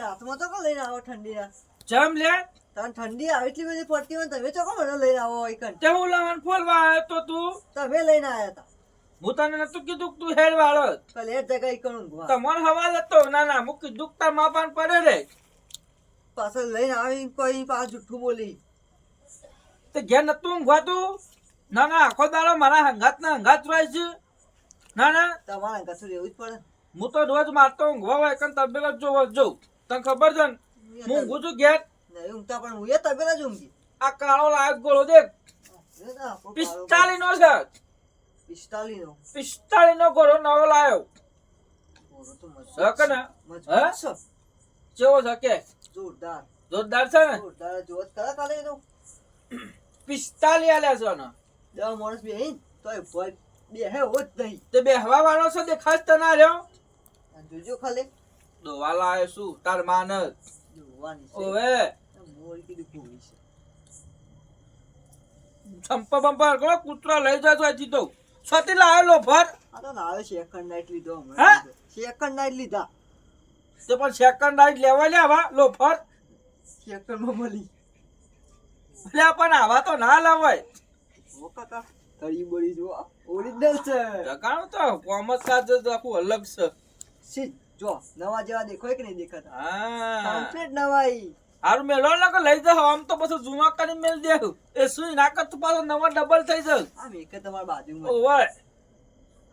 હાથમાં તો કો લઈને આવો ઠંડી ના જમ લે તને ઠંડી આવે એટલી બધી પડતી હોય તમે ચોકો મને લઈને આવો ઈકન તે હું લાવન ફોલવા આવ્યો તો તું તમે લઈને આયા તા હું તને નતું કીધું કે તું હેડ વાળો કાલે એ જગ્યા ઈકન ઊંઘવા તમાર હવાલ હતો ના ના હું કીધું તાર માપાન પડે રે પાછળ લઈને આવી કોઈ પાછ જુઠ્ઠું બોલી તે ઘેર નતું ઊંઘવાતું ના ના આખો દાડો મારા હંગાત ના હંગાત રહે છે ના ના તમારા કશું રહેવું જ પડે હું તો રોજ મારતો ઊંઘવા હોય કન તબેલો જોવો જોઉં તને ખબર છે ને હું ઊંઘું છું ઘેર નહીં ઊંઘતા પણ હું એ તબેલા જ ઊંઘી આ કાળો લાયક ગોળો દેખ 45 નો છે 45 નો 45 નો ગોળો નવો લાયો બોલો તો હક ને મજબૂત છે કેવો છે કે જોરદાર જોરદાર છે ને જોરદાર જોત કરે કાલે એનો 45 આલ્યા છે ને 10 માણસ બેહીન તોય ભય બે હે હોત નહીં તે બે હવા વાળો છે દેખાશ તો ના રહ્યો અને જોજો ખાલે દોવા લાયો છું તાર માન જોવાની છે ઓવે મોર કીધું ભૂલી છે સંપા બંપા કરો કૂતરો લઈ જાજો આજી તો છતી લાયો લો ભર આ તો નાવે સેકન્ડ નાઈટ લીધો હે? હમણાં સેકન્ડ નાઈટ લીધા તે પણ સેકન્ડ નાઈટ લેવા લે આવા લો ભર સેકન્ડ માં મળી લે પણ આવા તો ના લાવાય ઓ કાકા તળી બળી જો ઓરિજિનલ છે જગાણું તો કોમર્સ કાજ જ આખું અલગ છે સી જો નવા જેવા દેખાય કે નહીં દેખાતા હા કમ્પ્લીટ નવાઈ હારું મેલો ના કે લઈ જાવ આમ તો પછી જૂનો કરીને મેલ દેવું એ સુઈ નાકત તો પાછો નવો ડબલ થઈ જાય આમ એક જ તમારા બાજુમાં ઓય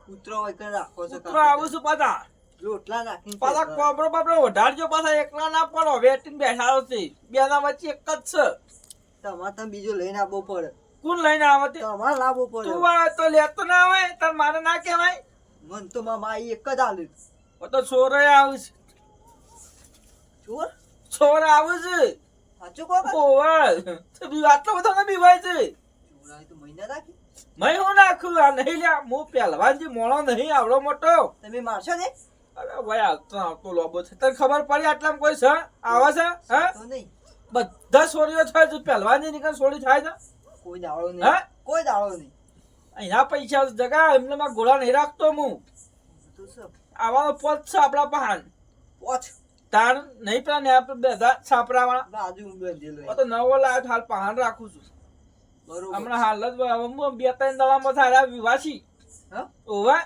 કૂતરો હોય કે રાખો છો કૂતરો આવું છું પાછા રોટલા નાખીને પાછા કોબરો બાપડો ઓઢાડજો પાછા એકલા ના પડો વેટીને બેઠાડો છે બેના વચ્ચે એક જ છે તમારે તમે બીજો લઈને આવવો પડે કોણ લઈને આવે તે તમારે લાવવો પડે તું આવે તો લેતો ના આવે તાર મારે ના કહેવાય મન તો મામા એક જ આલ્યું ઓ તો છોરો આવે છે ચોર છોરો આવે છે સાચું કહો કાકા? ઓય તો આટલો બધો ના બીવાય છે ચોરાય તો મહિના રાખી મેં હું નાખું આ નહીં લ્યા હું પહેલવાનજી મોણો નહીં આવડો મોટો તમે મારશો ને અરે ભાઈ આવતો લોબો છે તને ખબર પડી આટલામાં કોઈ છે આવે છે હા તો નહીં બધા છોરીઓ થાય છે પહેલવાનજી નીકળ છોડી થાય છે કોઈ દાડો હે? નહીં કોઈ દાડો નહીં અહીંના પૈસા જગા એમને માં ગોળા નહીં રાખતો હું તો સર આવાનો પોત છે આપણા પહાણ પોચ તાર નહીં પેલા ને આપણે બધા છાપરા વાળા બાજુ બંધેલો તો નવો લાયો હાલ પહાણ રાખું છું બરોબર હમણાં હાલ જ હું 2-3 દડામાં થાય વિવાસી હા ઓવા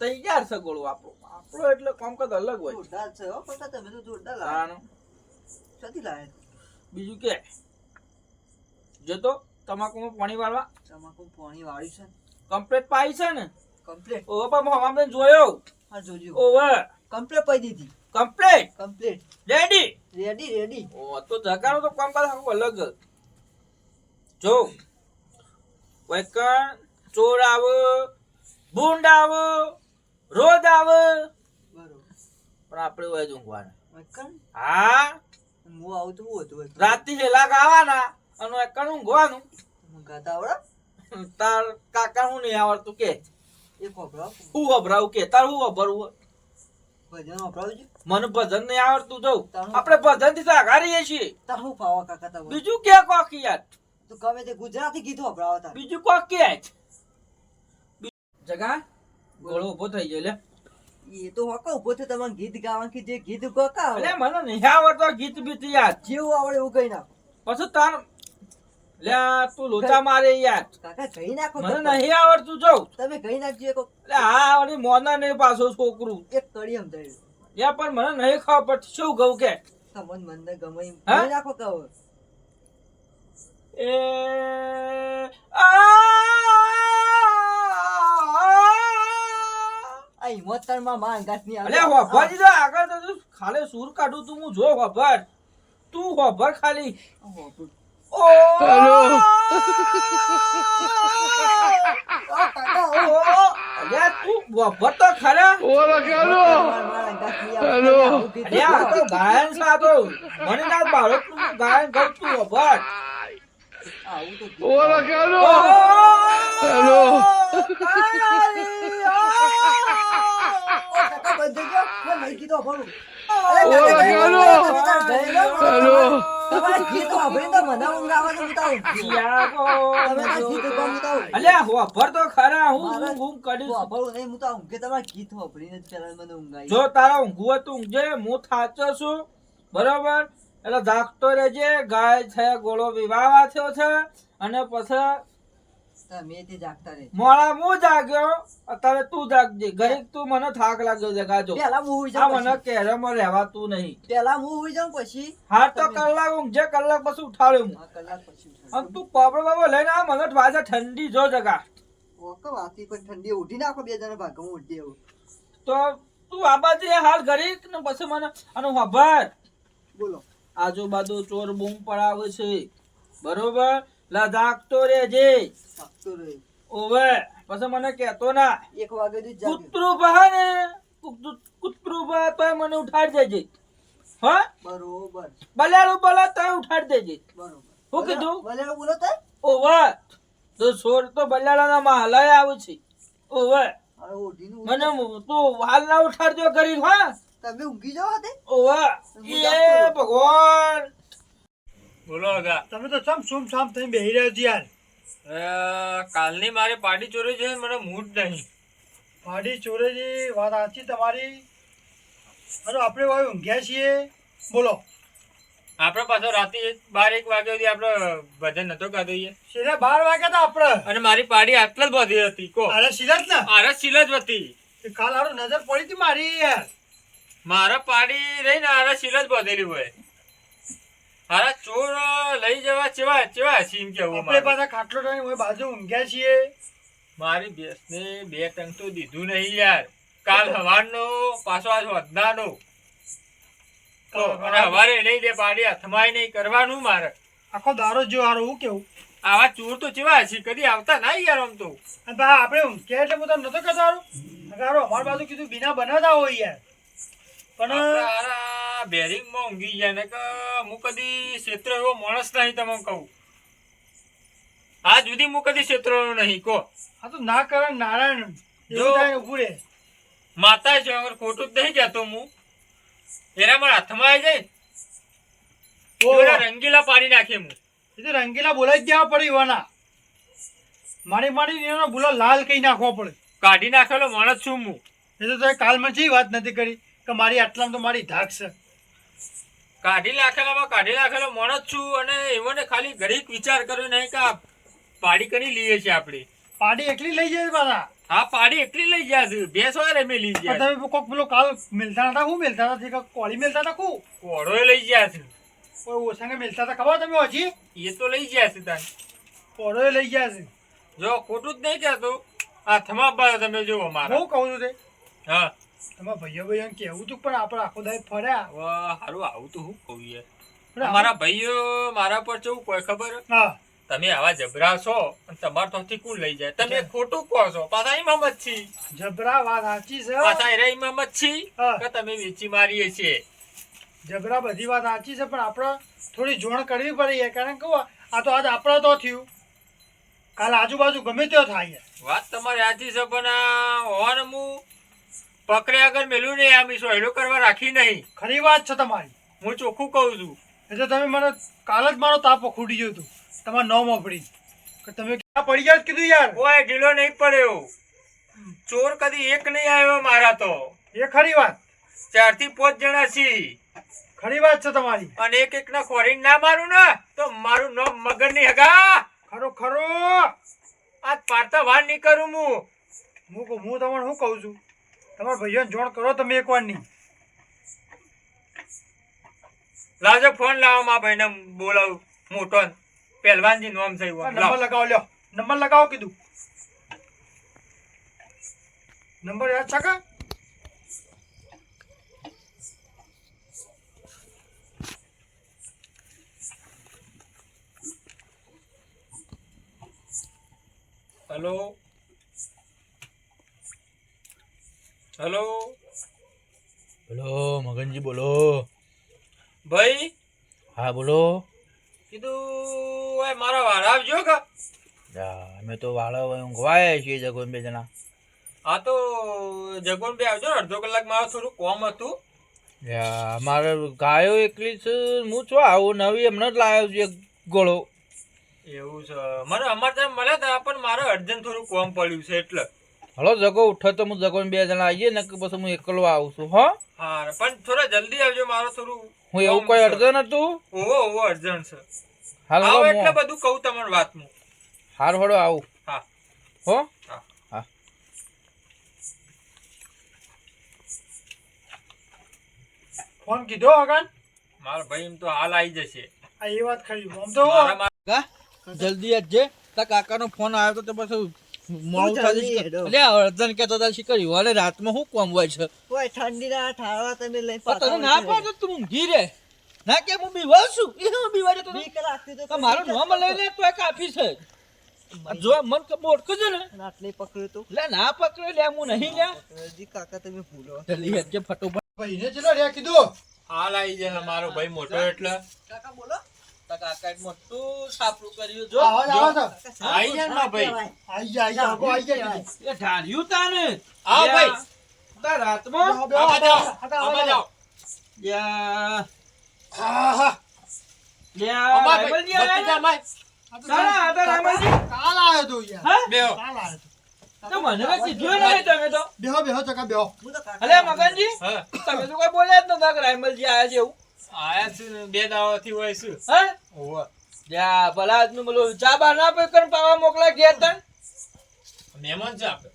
તૈયાર છે ગોળો આપણો એટલે કામકાજ અલગ હોય જોરદાર છે હો કાકા તમે તો જોરદાર લાગે તાણ ક્યાંથી લાવે બીજું કે જો તો તમાકુમાં પાણી વાળવા તમાકુ પાણી વાળ્યું છે કમ્પ્લીટ પાઈ છે ને કમ્પ્લીટ ઓવા પણ હવામાન જોયો હા જોજો ઓવા કમ્પ્લીટ પઈ દીધી complete complete ready ready ready ઓ તો જગાનો તો કામકાજ આખું અલગ જ જો વૈકણ ચોર આવે બુંડ આવે રોજ આવે બરોબર પણ આપણે હોય જ ઊંઘવાના વૈકણ હા હું આવું તો હું હતું વૈકણ રાતથી હેલા ગાવાના અને વૈકણ ઊંઘવાનું હું ગાતા આવડે તાર કાકા હું નહીં આવડતું કે એક વપરાવ હું વભરાવું કે તાર હું વભરવું ભજન વપરાવજો મને ભજન નહીં આવડતું જવું તારું- આપણે ભજન થી તો આઘારીએ છીએ તાર હું પાવા કાકા તા બીજું કે કોકી યાર તો ગમે તે ગુજરાતી ગીત વપરાવો તાર બીજું કોકી જગા ગોળો ઉભો થઈ ગયો લે એ તો હકો ઉભો થયો તમારે ગીત ગાવાનું કે જે ગીત ગોકા એટલે મને નહીં આવડતો ગીત બીત યાર જેવું આવડે એવું કઈ નાખો પછી તાર લે તું લોચા મારે યાર કાકા કઈ નાખો મને તમે. નહીં આવડતું જો તમે કઈ નાખજો એક એટલે હા વળી મોના નહીં પાછો છોકરું એક કડી સમજાવી યા પણ મને નહીં ખબર પડતી શું કહું કે તમને મનને ગમે એમ હા? કઈ નાખો કહો એ આ હિંમતર માં માં અંગાત ની અલે હોભર જો આગળ તો તું ખાલી સૂર કાઢું તું હું જો હોભર તું હોભર ખાલી ઓ હેલો. અલે તું હોભર તો ખરા Hola, Carlos. હેલો. અરે આ તો ગાયન સાતો મને ના બાળક તું ગાયન કરતું હોભર Hola, Carlos. હેલો. કાકા બંધ થઈ ગયો મેં નહીં કીધું ભરું Hola, Carlos. હેલો. તમારે ગીત સાંભળીને તો મને ઊંઘ આવે તો હું તો ઊંઘી જાઉં. તમે તો ગીત ગાઓ, હું તો ઊંઘી અલ્યા હોભર તો ખરા હું મારે ઊંઘ કરીશ. સાંભળવું નહીં, હું તો ઊંઘે. તમારે ગીત સાંભળીને જ પહેલા મને ઊંઘ આવી. જો તારા ઊંઘવું હોય તો ઊંઘજે, હું થાચો છું બરોબર. એટલે જાગતો રહેજે. ગાય છે ગોળો વિવાહ થયો છે અને પછી તમે તે જાગતા રહે. મોડા હું જાગ્યો, અત્યારે તું જાગજે. ઘડીક તું મને થાક લાગ્યો છે ગાજો. પહેલા હું હુઈ આ જાઉં મને પછી. કેરેમાં રહેવાતું નહીં. પહેલા હું હુઈ જાઉં પછી હા તો કલાક ઊંઘજે, કલાક પછી ઉઠાડ્યો હું. હા, કલાક પછી ઉઠાડું. અને તું પાપડો બાપડો લઈને આ મને વાજે ઠંડી જો જગા. ઓકે, વાતી પણ ઠંડી ઉઠી નાખો, બે જણા ભાગમાં ઉઠી એવું. તો તું આ બાજુ હાલ ઘડીક ને પછી મને અને વાભર બોલો. આજુબાજુ ચોર બૂમ પડાવે છે બરોબર. લા જાગતો રહેજે. જાગતો રહે. ઓવે પછી મને કહેતો ના. 1 વાગે થી જ જાગ્યો. કૂતરું બહા ને કૂતરું બહા તોય મને ઉઠાડી દેજે. હા બરોબર બલેલું બોલા તોય ઉઠાડી દેજે. બરોબર. શું કીધું? ભલે બોલો તો. ઓવે તો છોર તો બલેલાના મહાલય આવે છે. ઓવે હવે ઉઠીને મને તું હાલ ના ઉઠાડજો કરી. હા તમે ઊંઘી જાઓ તે. ઓવે એ ભગવાન. બોલો આગા. તમે તો ચમ સુમ સામ થઈને બેહી રહ્યા છો યાર. કાલની મારે પાર્ટી ચોરી છે, મને મૂડ નહીં. પાડી ચોરેજી વાત સાચી તમારી. અને આપણે હવે ઊંઘ્યા છીએ. બોલો આપણે પાછો રાતે 12-1 વાગ્યા સુધી આપણે ભજન નતો ગાધો યાર. સીધા 12 વાગ્યા હતા આપણે. અને મારી પાર્ટી આટલા જ બધી હતી કો. અરે સીધા જ ને. અરે સિલ જ હતી. કાલ હારું નજર પડી હતી મારી યાર. મારા પાર્ટી રહી ને આરે સિલ જ બધેલી હોય. હારા ચોર લઈ જવા ચેવા ચેવા સીમ કેવું આપણે પાછા ખાટલો ટાણી હોય બાજુ ઊંઘ્યા છીએ. મારી બેસને 2 ટંક તો દીધું નહીં યાર. કાલ હવારનો પાછો આજ વધનાનો તો અને હવારે નહીં દે પાડી હાથમાં નહીં કરવાનું મારે. આખો દારો જો હારો હું કેવું. આવા ચોર તો ચેવા છે કદી આવતા ના યાર આમ તો. અને બા આપણે ઊંઘ્યા એટલે હું તમને નતો કહેતો હારું. હારું અમારી બાજુ કીધું બીના બનાવતા હોય યાર. પણ આપણે આ બેરિંગમાં ઊંઘી ગયા ને કે હું કદી ક્ષેત્ર એવો માણસ નહીં તમને કહું. આજ સુધી હું કદી ક્ષેત્રનો નહીં કહો. આ તો ના કરે નારાયણ જો. એવું થાય ઉભું રે. માતા છે અગર ખોટું જ નહીં કહેતો હું. એના મારા હાથમાં આવી જાય એવડા રંગીલા પાડી નાખે હું. એ તો રંગીલા બોલાઈ જ દેવા પડે એવાના. મારી મારી એનો બોલો લાલ કઈ નાખવો પડે. કાઢી નાખેલો માણસ છું હું. એ તો તમે કાલમાં જે વાત નથી કરી કે મારી આટલામાં તો મારી ધાક છે. કાઢી નાખેલો માણસ છું અને એવોને ખાલી ઘડીક વિચાર કર્યો નહીં કે આ પાડી કરી લઈએ છીએ આપણે. પાડી એકલી લઈ જાય પાછા. હા પાડી એકલી લઈ ગયા છે. ભેંસ વાર અમે લઈ પણ ગયા. તમે કોક પેલો કાલ મિલતા હતા હું મિલતા હતા કે કોળી મિલતા હતા કું કોળોય લઈ ગયા છે. કોઈ ઓછાંગે મિલતા હતા ખબર તમે હજી એ તો લઈ ગયા છે તાન. કોળોએ લઈ ગયા છે. જો ખોટું જ નહીં કહેતો. હાથમાં બાર તમે જુઓ મારા. હું કહું છું તે હા તમારા ભાઈઓ કેવું હતું પણ આપણે આખો દાય ફર્યા. વાહ હારું આવું તો હું કહું યાર. પણ મારા ભાઈઓ મારા પર કેવું કોઈ ખબર? હા તમે આવા જબરા છો અને તમારા તોથી કોણ લઈ જાય? તમે ખોટું કહો છો. પાછા ઇમામત છી. જબરા વાત સાચી છે. પાછા એરા ઇમામત છી હા. કે તમે વેચી મારીએ છીએ. જબરા બધી વાત સાચી છે પણ આપણે થોડી જોણ કરવી પડે યાર. કારણ કે આ તો આજ આપણે તો થયું કાલ આજુબાજુ ગમે તેવો થાય યાર. વાત તમારી સાચી છે પણ આ હોવાને હું પકડે આગળ મેલું નહીં આમી સોયડો કરવા રાખી નહીં. ખરી વાત છે તમારી. હું ચોખ્ખું કહું છું. એટલે તમે મને કાલ જ મારો તાપ ખૂટી ગયો હતું તમારા નોમાં પડી કે તમે ક્યાં પડી ગયા જ કીધું યાર. કોઈ ઢીલો નહીં પડ્યો. ચોર કદી એક નહીં આવ્યો મારા તો. એ ખરી વાત. 4 થી 5 જણા છી ખરી વાત છે તમારી. અને એક ના ખોરીને ના મારું ને તો મારું નામ મગર નહીં હગા. ખરો ખરો આજ પાડતા વાર નહીં કરું હું. હું તમને શું કહું છું તમારા ભાઈઓને જોણ કરો તમે એકવાર નહીં. લાવજો ફોન લાવો માં ભાઈને બોલાવું મોટો પહેલવાનજી નામ છે એવું. નંબર લગાવો લ્યો. નંબર લગાવો કીધું. નંબર યાદ છે કે હેલો હેલો બોલો મગનજી બોલો. ભાઈ હા બોલો. કીધું ઓય મારા વાળા આવજો કે. અમે તો વાળા ઊંઘવાયા છીએ જગોન 2 જણા. હા તો જગોન બે આવજો ને. અડધો કલાક મારું થોડું કોમ હતું. યા, મારે ગાયો એકલી છે, હું છો આવું નવી હમણાં જ લાવ્યો છું એક ગોળો. એવું છે મને અમારે ત્યાં મળ્યા હતા પણ મારે અર્જન્ટ થોડું કોમ પડ્યું છે એટલે. હલો જગો ઉઠો તો હું જગો ને 2 જણા આવીએ ને કે પછી હું એકલો આવું છું. હો હા પણ થોડા જલ્દી આવજો મારો થોડું હું એવું કોઈ અડધો નતું. ઓવો અર્જન્ટ છે. હાલ આવો હળો એટલે બધું કહું તમારી વાતમાં. હાર હળો આવું. હા. હો હા. હા. ફોન કીધો અગન મારો ભાઈ એમ તો હાલ આવી જશે. આ એ વાત ખરી આમ તો જલ્દી જ જે તા કાકાનો ફોન આવ્યો તો પછી મોડું જલ્દી થઈ હેડો. એટલે અર્જન કેતો તા શીખરી વાલે રાતમાં હું કોમ હોય છે. કોઈ ઠંડીના ઠારવા તમે લઈ પણ તને ના પાડો તું ઊંઘી રે ના કે હું બીવાળ છું એ હું બીવાળ તો બીક લાગતી તો મારું નામ લઈને તો કાફી છે. જો મન કે મોટકો છે ને આટલે પકડ્યો તો લે ના પકડ્યો લે હું નહીં લે જી કાકા તમે ભૂલો જલ્દી હેડ જે ફટોફટ ભાઈને ચલો રે કીધું હાલ આવી જશે મારો ભાઈ મોટો એટલે. કાકા બોલો તા કાકા મોટું સાપરું કર્યું જો આવાજ આવો છો આવી જાય ને મારો ભાઈ. આઈ જા આગો આઈ જા કીધું. એ ઢાળ્યું તાને આવો ભાઈ. તા રાતમાં આમાં જાઓ આમાં જાઓ. યા હા હા યા આમાં રાયમલજી ભાઈ, આયા? બધા ભાઈ. સારા હતા રાયમલજી? કાલ આવ્યો તો યાર હા? બેહો. કાલ આવ્યો તો તો મને કઈ કીધું નહીં તમે તો. બેહો બેહો ચકા બેહો હું તો કાકા અલે મગનજી હા. તમે તો કઈ બોલ્યા જ નતા કે રાયમલજી આયા છે એવું. આયા છું ને 2 દાવાથી હોય છું. હા? ઓવો. યા ભલા આદમી બોલો ચા બા ના પી કરીને પાવા મોકલા ઘેર તન. મહેમાન છે આપણે.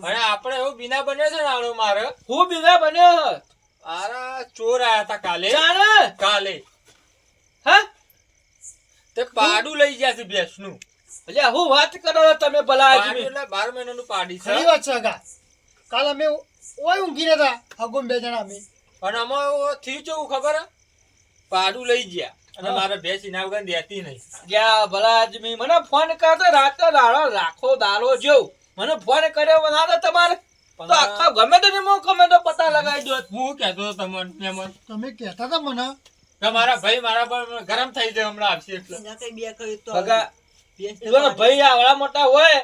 અને આપણે એવું બીના બન્યો છે ને આનો મારે. હું બીજા બન્યો હ. આરા ચોર આયા હતા કાલે. ચાલે કાલે હા તે પાડું લઈ ગયા છે ભેંસનું. એટલે હું વાત કરો છો તમે ભલા પાડું આદમી. એટલે 12 મહિનાનું પાડી છે. ખરી વાત છે અગા કાલ અમે ઓય ઊંઘી નતા આગો 2 જણા અમે અને આમાં થયું કેવું ખબર હે? પાડું લઈ ગયા અને મારે ભેંસ એના વગર દેતી નહીં. યા ભલા આદમી મને ફોન કરતો રાતે દાડો રાખો દાડો જેવું મને ફોન કર્યો બનાવે તમારે તો આખા ગમે તે નિમો ગમે તો પતા લગાવી દો. હું કહેતો હતો તમને મહેમાન તમે કહેતા હતા મને કે મારા ભાઈ મારા પર ગરમ થઈ જાય હમણાં આવશે એટલે. એના કઈ બે કર્યું તો ભગા બેસ એનો ભાઈ આવડા મોટા હોય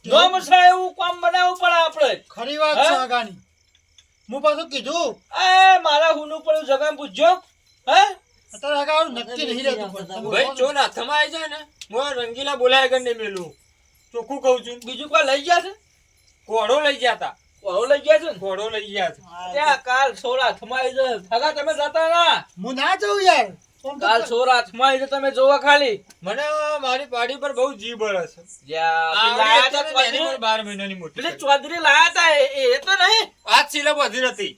નોમ છે એવું કામ બનાવવું પડે આપણે. ખરી વાત છે હા? અગાની હું પાછું કીધું એ મારા હુનું પડ્યું જગા પૂછજો હે અત્યારે અગા નક્કી નહીં રહેતું પણ તમે ભાઈ ચોર હાથમાં આવી જાય ને હું રંગીલા બોલાય કર નહીં મેલું. ચોખ્ખું કહું છું. બીજું કોઈ લઈ ગયા છે ઘોડો લઈ ગયા હતા. કોળો લઈ ગયા છે ને ઘોડો લઈ ગયા છે. ત્યાં કાલ સોળ હાથમાં આવી જાય ભગા તમે જતા ના હું ના જાઉં યાર આમ તો કાલ સોળ હાથમાં આવી જાય તમે જોવા ખાલી મને મારી પાડી પર બહુ જીભ બળે છે. યા આ પેલા આવડી આયા હતી તા ને એની ચૌધરી- પણ 12 મહિનાની મોટી પેલી થઈ. ચૌધરી લાયા તા એ તો નહીં આજ સિલબ વધી નથી.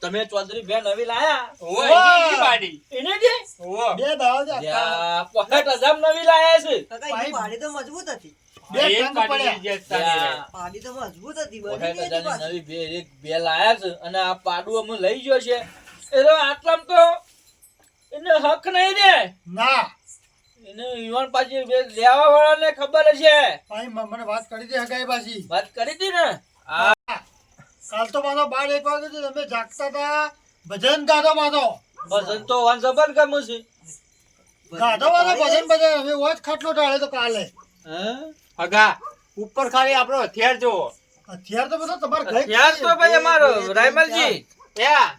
તમે ચૌધરી બે નવી લાયા ઓવો, એની પાડી. એને જે ઓવો. 2 દાવા જ હતા. યા 65,000 નવી લાયા છે કાકા એની પાડી તો મજબૂત હતી બે એક ટંગ પાડી પડ્યા. લઈ ગયા છે તારી યા. પાડી તો મજબૂત હતી બની 65,000 ગઈ હતી ની પાછી. નવી બે લાયા છે અને આ પાડું અમે લઈ ગયો છે એનો આટલામ તો એને હક નહીં દે ના એને યુવાન પાછી લેવા વાળાને ખબર છે ભાઈ મને વાત કરી દે હગાઈ પાછી વાત કરી હતી ને કાલ તો મારો 12 1 વાગે તો તમે જાગતા હતા ભજન ગાધો માતો ભજન તો વાન જબર ગમું છે ગાધો માતો ભજન ભજન હવે વોચ ખાટલો ટાળે તો કાલે હા અગા ઉપર ખાલી આપણો હથિયાર જોવો. અત્યારે તો બધો તમારે ઘરે યાર તો ભાઈ અમારો રાયમલજી યા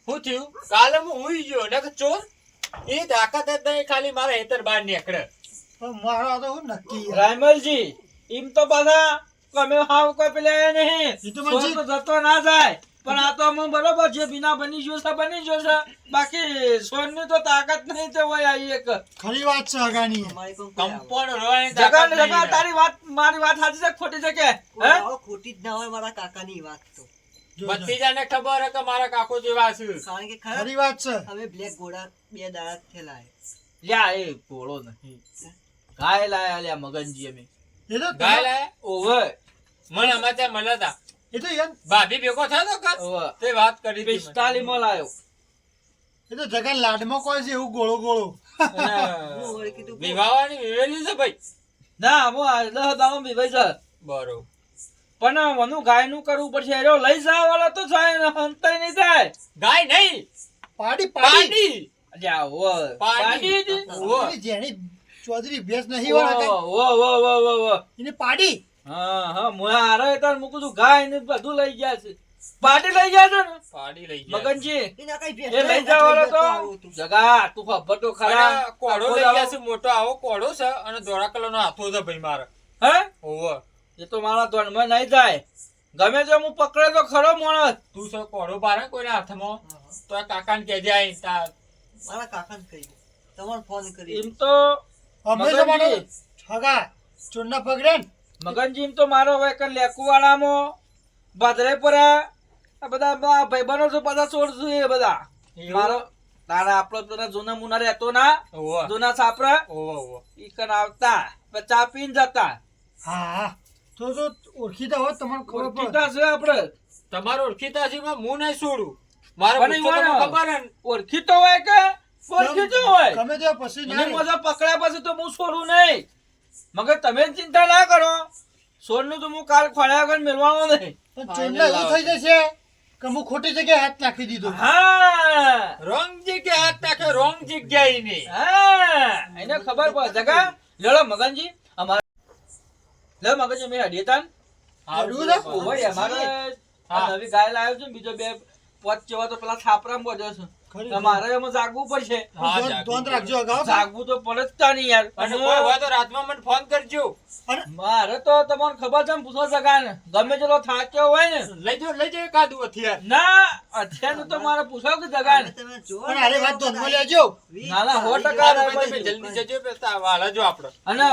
શું થયું? કાલે હું હુઈ ગયો ને કે ચોર એ તાકાત જ નહીં ખાલી મારા હેતર બહાર નીકળે. પણ મારો આ તો હું નક્કી યાર. રાયમલજી એમ તો પાછા તમે હાવ કોઈ પેલા નહીં એ તો મને સોન તો જતો ના જાય પણ આ તો અમે બરોબર જે બિના બની ગયો છે બની ગયો છે બાકી સોનની તો તાકાત નહીં તે હોય આ એક ખરી વાત છે હગાની અમારી પણ કોઈ કંપોણ રોવાની જગા તાકાત ને નહીં જગા ને. તારી વાત મારી વાત સાચી છે કે ખોટી છે કે હે આવો ખોટી જ ના હોય મારા કાકાની વાત તો જો, જો. ભત્રીજાને ખબર હે કે મારા કાકો જેવા છે. કારણ કે ખરા ખરી વાત છે અમે બ્લેક ઘોડા 2 દાડા થેલાય લ્યા એ ઘોડો નહીં ગાય લાયા લ્યા મગનજી અમે એ તો ગાય લાયા? ઓવે મને અમારે ત્યાં મળ્યા હતા. એ તો યાર ભાભી ભેગો થયો તો કાલ? ઓવે તે વાત કરી હતી મને. 45 માં લાયો એ તો જગા લાડમાં કોઈ છે એવું ગોળો ગોળો હું અને વળી કીધું વિવાહવાની વિવેલી છે ભાઈ. ના હું આ 10 દામ બી ભાઈ છે બરોબર. પણ મનું ગાય નું કરવું પડશે એરો લઈ જવા વાળો તો થાય ને હંતાઈ નહીં થાય ગાય નહીં, પાડી પાડી પાડી. અલ્યા ઓ પાડી હતી? ઓવો. એની જેની ચૌધરી ભેંસ નહીં વાળા ઓ એને પાડી હા હા હું આરે તાર મૂકું છું ગાય ને બધું લઈ ગયા છે પાર્ટી લઈ ગયા છો ને પાડી લઈ ગયા મગનજી એના કઈ ભેંસ એ લઈ જવાનો તો જગા તું ખબર તો ખરા અને કોળો લઈ ગયા છે મોટો આવો કોળો છે અને ધોળા કલરનો હાથો છે ભાઈ મારે હે ઓવો એ તો મારા ધોનમાં નહીં જાય ગમે તે હું પકડે તો ખરો માણસ તું છે કોળો પારે કોઈના હાથમાં તો આ કાકાને કહેજે આઈ તાર મારા કાકાને કહી દે તમારે ફોન કરી એમ તો અમે તો માનો મગનજી છગા ચોરના પગડે ને મગનજી એમ તો મારો હવે કઈ લેકુવાળામાં બાદરે પર આ બધા ભાઈબંધો છે બધા છોડશું એ બધા મારો તારા આપણો પેલા જૂના મુના રહેતો ના ઓવો જૂના છાપરા ઓવો ઓવો ઈ કન આવતા પછી ચા પીને જતા હા હા તો ઓળખીતા હોત તમને ખબર પડે ઓળખીતા છે આપણે તમારે ઓળખીતા છે એમાં હું નહીં છોડું મારે પણ પૂછો તમને ઈવાનો. ખબર હે ને? ઓળખીતો હોય કે ઓળખીતો હોય ગમે તે પછી અને ના મજા પકડ્યા પછી તો હું છોડું નહીં મગર તમે ચિંતા ના કરો છોડનું તો હું કાલ ખોળ્યા વગર મેળવાનો નહીં પણ ચોરના એવું થઈ જશે કે હું ખોટી જગ્યાએ હાથ નાખી દીધો હા રોંગ જગ્યાએ હાથ નાખે રોંગ જગ્યાએ નહીં હા એને ખબર પડે જગા લેલો મગનજી અમારે લે મગનજી મેં હડીતાન હાડું ને? ઓય અમારે આ નવી ગાય લાવ્યો છું ને બીજો બે પોચ જેવા તો પેલા છાપરામાં બોલ્યો છું ખરી. તમારે એમાં જાગવું પડશે હા, ધોંધ રાખજો અગાઉ જાગવું તો પડે જ તા નહીં યાર અને કોઈ હોય તો રાતમાં મને ફોન કરજો મારે તો તમને ખબર છે ને પૂછો જગા ને ગમે તેલો થાક્યો હોય ને લઈ જાઓ એકાદું હથિયાર ના અત્યારનું તો મારે પૂછો કે જગા ને તમે જો પણ અરે વાત ધોનમાં લેજો ના ના 100% ભાઈ, રહેવા તમે દે. જલ્દી જજો પેલા વાલા જો આપડે અને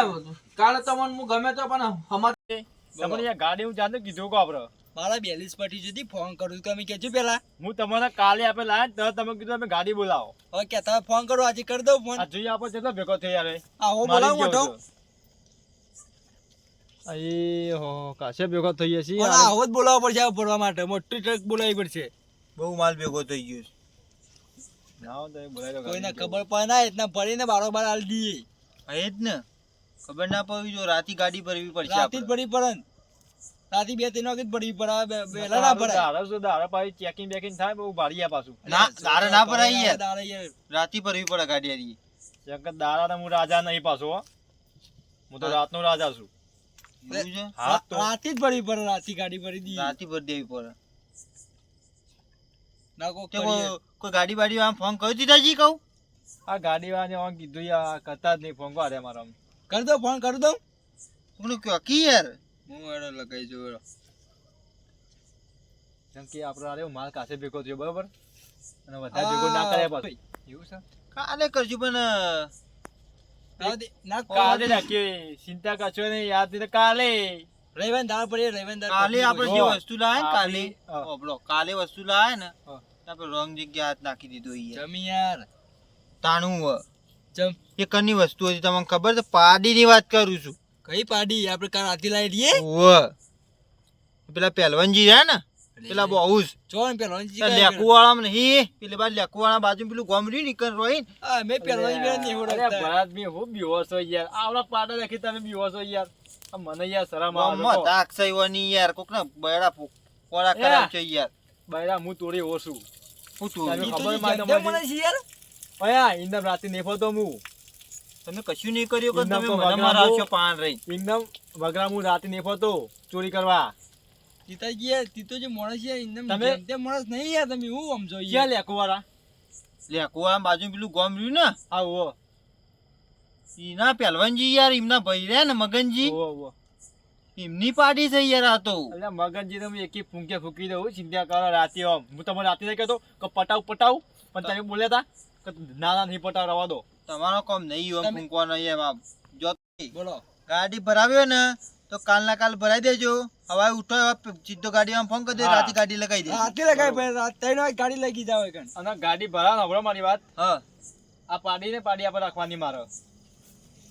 કાલે તમને હું ગમે તો પણ હમત તમને યાર ગાડી હું જાતે કીધું કો આપડે મારા 42 પટી જુદી ફોન કરું તો અમે કેજો પેલા હું તમને કાલે આપે લાયા તો તમે કીધું તમે ગાડી બોલાવો હવે કે તમે ફોન કરો આજે કરી દઉં ફોન આ જોઈએ આપો કેટલો ભેગો થઈ યાર આવો બોલાવો મોટો અહીં હો કાશે ભેગો થઈએ છીએ પણ આવો જ બોલાવવો પડશે આ ભરવા માટે મોટી ટ્રક બોલાવી પડશે બહુ માલ ભેગો થઈ ગયો છે. ના તો બોલાવી દો કોઈને ગાડી. ખબર પડે ના એટલા ભરીને બારોબાર આલી દઈએ હા, એ જ ને ખબર ના પડવી જો રાતી ગાડી ભરવી પડશે રાતે જ આપણે. ભરી પડે ને. રાતે 2-3 વાગે જ ભરવી પડે હવે વહેલા ના દારૂ ભરાય દારૂ શું દારૂ પાછી ચેકિંગ બેકિંગ થાય બહુ ભારી આ પાછું ના દારે ના ભરાય યાર દાડે યાર. રાતી ભરવી પડે ગાડી હારી. ચેક દાડા હું રાજા નહીં પાછો હો. હું તો રાતનો રાજા છું એવું છે હા તો રાતે જ ભરવી પડે રાતે ગાડી ભરી દઈએ રાતી ભરી દેવી પડે ના કોક તે કરીએ. કોઈ ગાડી બાડી આમ ફોન કર્યો દીધાજી કહું આ ગાડી વાળાને કીધું યાર કરતા જ નહીં ફોન કરે મારા કરી દઉં ફોન કરી દઉં કોને કયો કી યાર હું એનો લગાઈ જોયો કેમ કે આપણો આરે માલ કાસે ભેગો થયો બરોબર અને વધારે ભેગો ના કરે પાછું એવું છે કાલે કરજો પણ ના કાલે નાખીએ ચિંતા કરશો નહીં યાદ નહીં તો કાલે રવિવાર દાળ પડી રવિવાર દાળ કાલે આપણે જે વસ્તુ લાવે ને કાલે હા. ઓબલો કાલે વસ્તુ લાવે ને હા. તો આપણે રોંગ જગ્યાએ હાથ નાખી દીધો યાર જમી યાર તાણું હ. જમ એ કની વસ્તુ હતી તમને ખબર છે પાડીની વાત કરું છું કઈ પાડી આપણે કાલ રાતે લાવી દઈએ ઓવ પેલા પહેલવાનજી રહ્યા ને પેલા બહુ જ જોન પેલો લેકુ વાળા નહીં પેલી બાજુ લેકુ વાળા બાજુ પેલું ગોમડ્યું નીકળ રોઈ હા મેં પેલો નહીં અરે ભરત બી હું બીવો છો યાર આવડા પાડા રાખી તમે બીવો છો યાર આ મને યાર શરમ આવે ગામમાં છે. તાકસાઈવાની યાર કોક ને બૈડા પોળા કરાવ છે યાર બૈરા હું તોડી ઓછું હું તું તમે ઈ તો ખબર જી માને જમતે મને? મને છે યાર ઓયા ઇન્દમ રાતે નેફો તો હું તમે કશું નહીં કર્યું કે ઇન્દમ તમે તો મને વગરામો- મારાવશો પાન રહી ઇન્દમ વગરા હું રાતે નેફો તો ચોરી કરવા તીતાજી યાર તીતો જે માણસ છે એકદમ તમે- જેમ તેમ માણસ નહીં યાર તમે હું સમજો ક્યાં યાર લેકો વાળા લેકુ વાળા બાજુ પેલું ગોમડ્યું ને આવો ઈના પહેલવાનજી યાર એમના ભાઈ રહ્યા ને મગનજી ઓવો એમની પાર્ટી છે યાર આ તો એટલે મગનજી તો હું એકી ફૂંકે ફૂંકી દઉં ચિંતા કરો રાતે આમ હું તમને રાતે નહીં કહેતો કે પટાવ પણ તમે બોલ્યા હતા કે ના ના નહીં પટાવ રવા દો તમારો કોમ નહીં એમ તમે- ફૂંકવાનો એમ આમ જો બોલો ગાડી ભરાવ્યો ને તો કાલના કાલ ભરાઈ દેજો હવે ઉઠો હવે સીધો ગાડી આમ ફોન કરી દે હા. રાતે ગાડી લગાવી દે રાતે લગાય ભાઈ રાત 3 વાગે ગાડી લગી જાવ એકણ અને ગાડી ભરા સાંભળો મારી વાત હા આ પાડીને પાડી આપણે રાખવાની મારો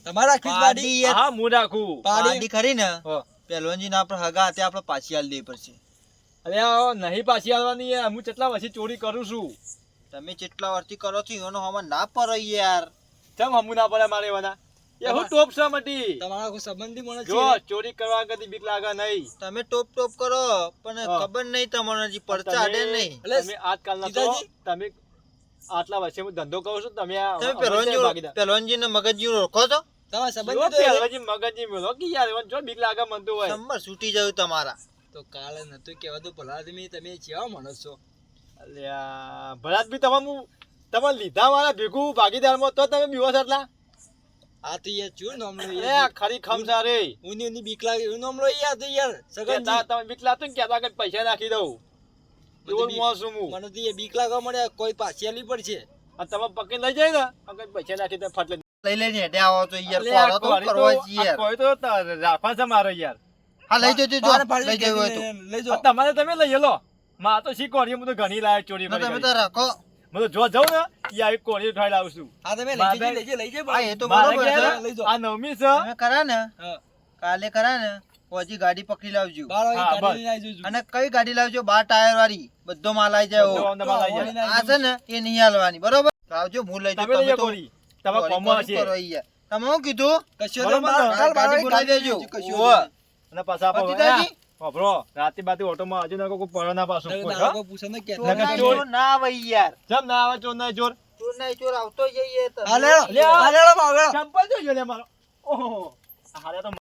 તમારે રાખી જ ગાડી પાડી યાર હા હું રાખું પાડી ખરી ને હો. પહેલવાનજી ને આપણે હગા હાથે આપણે પાછી હાલ દેવી પડશે અરે આ નહીં પાછી આવવાની યાર હું કેટલા વર્ષથી ચોરી કરું છું તમે જેટલા વર્ષથી કરો છો એનો હમણાં ના પર યાર ચમ હમું ના પડે મારે વાના એ હું ટોપ છે મટી તમારા કોઈ સંબંધી માણસ જો છે ચોરી કરવા કદી બીક લાગે નહીં તમે ટોપ ટોપ કરો પણ હા. ખબર નહીં તમને હજી પડતા અડે નહીં એટલે તમે આજકાલના તો સીતાજી? તમે આટલા વર્ષે હું ધંધો કરું છું તમે આ તમે અમૃતસર ભાગીદાર. પહેલવાનજી ને મગજજી ઓળખો છો તમારા જો સંબંધી તો પહેલવાનજી મગજજી મેલો કે યાર એમાં જો બીક લાગે મનતું હોય નંબર છૂટી જાય તમારા તો કાલે નતું કહેવાતું ભલા આદમી તમે કેવા માણસ છો અલ્યા ભરાત બી તમે લીધા મારા ભેગું ભાગીદારમાં તો તમે બીવો છો એટલા આ તો યાર શું નામ લો એ ખરી ખમસા રે ઉની બીક લાગે એવું નામ લો યાર તો યાર સગન તમે બીકલા તું કહેતા કે પૈસા નાખી દઉં એવું મોસું હું મને તો એ બીક લાગવા મળે કોઈ પાછી આલી પડશે અને તમે પકડી લઈ જાય ને અગર પૈસા નાખી દે ફાટલે લઈ લઈને હેડે આવો તો યાર કોરો તો કરવા છીએ યાર કોઈ તો રાખવા છે મારે યાર હા લઈ જજો જો લઈ જવું હોય તો લઈ આ તમારે તમે લઈ લો માં તો શી કોરી હું તો ઘણી લાય ચોરી ના, કરી તમે તો રાખો હું તો જો જાઉં ને યા એક કોરી ઉઠાઈ લાવું છું હા તમે લઈ જજો હા એ તો મારે બરોબર ઘેર છે લઈ જાઓ. આ નવમી છે તમે કરા ને હા. કાલે કરા ને પછી ગાડી પકડી લાવજો 12 હા, વાગે ગાડી લઈને આવી જજો અને કઈ ગાડી લાવજો 12 ટાયર વાળી બધો માલ આવી જાય બધો એવો. અંદર માલ આવી જાય. આ છે ને એ નહીં હાલવાની બરોબર લાવજો હું લઈ તમે લઈ જાઓ કોરી તમે કોમમાં છે તમે શું કીધું કશો બરોબર ને? કાલ ગાડી બોલાવી દેજો ઓહો. અને પાછા પતિ દાદી? વાપરો રાતે બાતે ઓટોમાં હજુ ના કોઈ પડો ના પાછું કોઈ, હા? કોઈ પૂછે ને કે ચોર ના ચોર ના આવે યાર જેમ ના આવે ચોર ના ચોર ચોર ના ચોર આવતો જઈએ તમે. હાલે હાલે હાલે ચંપલ જોઈ લે મારો ઓહો હારે તો